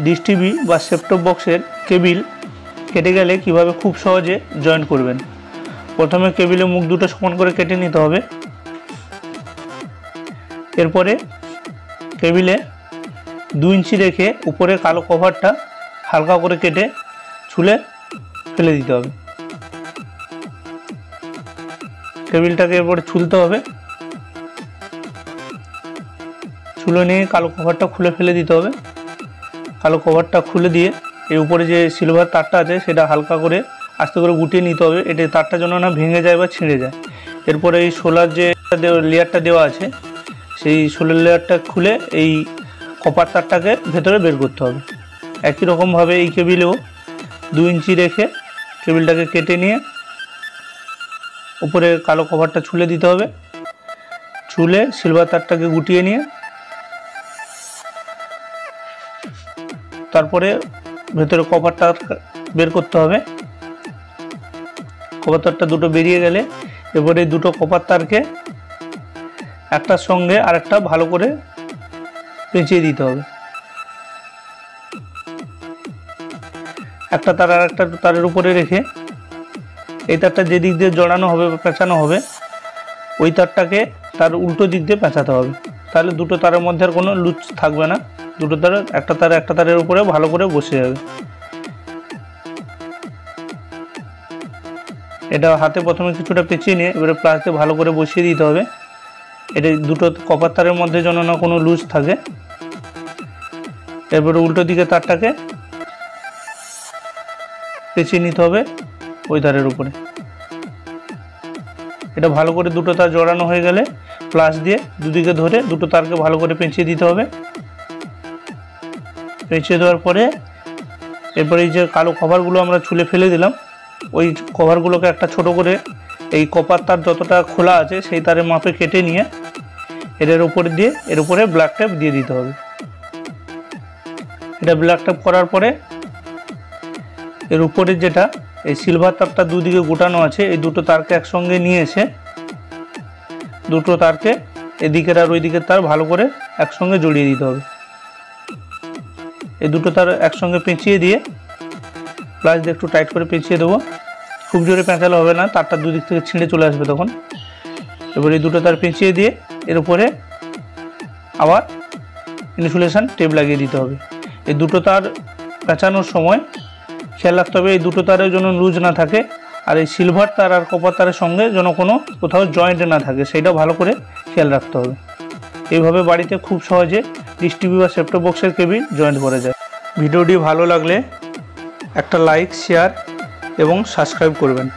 Dish TV বা set-top বক্সের cable কেটে গেলে কিভাবে খুব সহজে জয়েন্ট করবেন। প্রথমে কেবিলের মুখ দুটো সমান করে কেটে নিতে হবে। এরপরে কেবিলে 2 ইঞ্চি রেখে উপরে কালো কভারটা হালকা করে কেটে ছুলে ফেলে দিতে হবে। কেবিলটাকে এরপরে ছুলতে হবে। ছুলে নিয়ে কালো কভারটা খুলে ফেলে দিতে হবে। কালো কভারটা খুলে দিয়ে এই উপরে যে সিলভার তারটা আছে সেটা হালকা করে আস্তে করে গুটিয়ে নিতে হবে, এটা তারটা যেন না ভেঙে যায় বা ছিঁড়ে যায়। এরপরে এই সোলার যে লেয়ারটা দেওয়া আছে সেই সোলার লেয়ারটা খুলে এই কপার তারটাকে ভেতরে বের করতে হবে। একই রকমভাবে এই কেবিলেও 2 ইঞ্চি রেখে কেবিলটাকে কেটে নিয়ে উপরে কালো কভারটা ছুলে দিতে হবে। ছুলে সিলভার তারটাকে গুটিয়ে নিয়ে তারপরে ভেতরে কপার তার বের করতে হবে। কপার তারটা দুটো বেরিয়ে গেলে এবারে দুটো কপার তারকে একটার সঙ্গে আরেকটা ভালো করে পেঁচিয়ে দিতে হবে। একটা তার আরেকটা তারের উপরে রেখে এই তারটা যে দিক দিয়ে জড়ানো হবে বা পেঁচানো হবে ওই তারটাকে তার উল্টো দিক দিয়ে পেঁচাতে হবে। তাহলে দুটো তারের মধ্যে আর কোনো লুজ থাকবে না, দুটো তার একটা তারের উপরে ভালো করে বসে যাবে। এটা হাতে প্রথমে কিছুটা পেঁচিয়ে নিয়ে এবারে প্লাস দিয়ে ভালো করে বসিয়ে দিতে হবে। এটা দুটো কপার তারের মধ্যে যেন না কোনো লুজ থাকে। এরপরে উল্টো দিকে তারটাকে পেঁচিয়ে নিতে হবে ওই তারের উপরে। এটা ভালো করে দুটো তার জড়ানো হয়ে গেলে প্লাস দিয়ে দুদিকে ধরে দুটো তারকে ভালো করে পেঁচিয়ে দিতে হবে। পেঁচিয়ে দেওয়ার পরে এরপরে এই যে কালো কভারগুলো আমরা ছুলে ফেলে দিলাম ওই কভারগুলোকে একটা ছোট করে এই কপার তার যতটা খোলা আছে সেই তারের মাপে কেটে নিয়ে এর উপরে দিয়ে এর উপরে ব্ল্যাক টেপ দিয়ে দিতে হবে। এটা ব্ল্যাক টেপ করার পরে এর উপরে যেটা এই সিলভার তারটা দুদিকে গোটানো আছে এই দুটো তারকে একসঙ্গে নিয়ে এসে দুটো তারকে এদিকের আর ওই দিকের তার ভালো করে একসঙ্গে জড়িয়ে দিতে হবে। এই দুটো তার একসঙ্গে পেঁচিয়ে দিয়ে প্লাস দিয়ে একটু টাইট করে পেঁচিয়ে দেবো। খুব জোরে পেঁচালে হবে না, তারটা দুদিক থেকে ছিঁড়ে চলে আসবে তখন। এবার এই দুটো তার পেঁচিয়ে দিয়ে এর উপরে আবার ইনসুলেশন টেপ লাগিয়ে দিতে হবে। এই দুটো তার পেঁচানোর সময় খেয়াল রাখতে হবে এই দুটো তারের জন্য লুজ না থাকে আর এই সিলভার তার আর কপার তারের সঙ্গে যেন কোনো কোথাও জয়েন্ট না থাকে সেটা ভালো করে খেয়াল রাখতে হবে। এইভাবে বাড়িতে খুব সহজে ডিশ টিভি বা সেটটপ বক্সের কেবিল জয়েন্ট করা যায়। ভিডিওটি ভালো লাগলে একটা লাইক, শেয়ার এবং সাবস্ক্রাইব করবেন।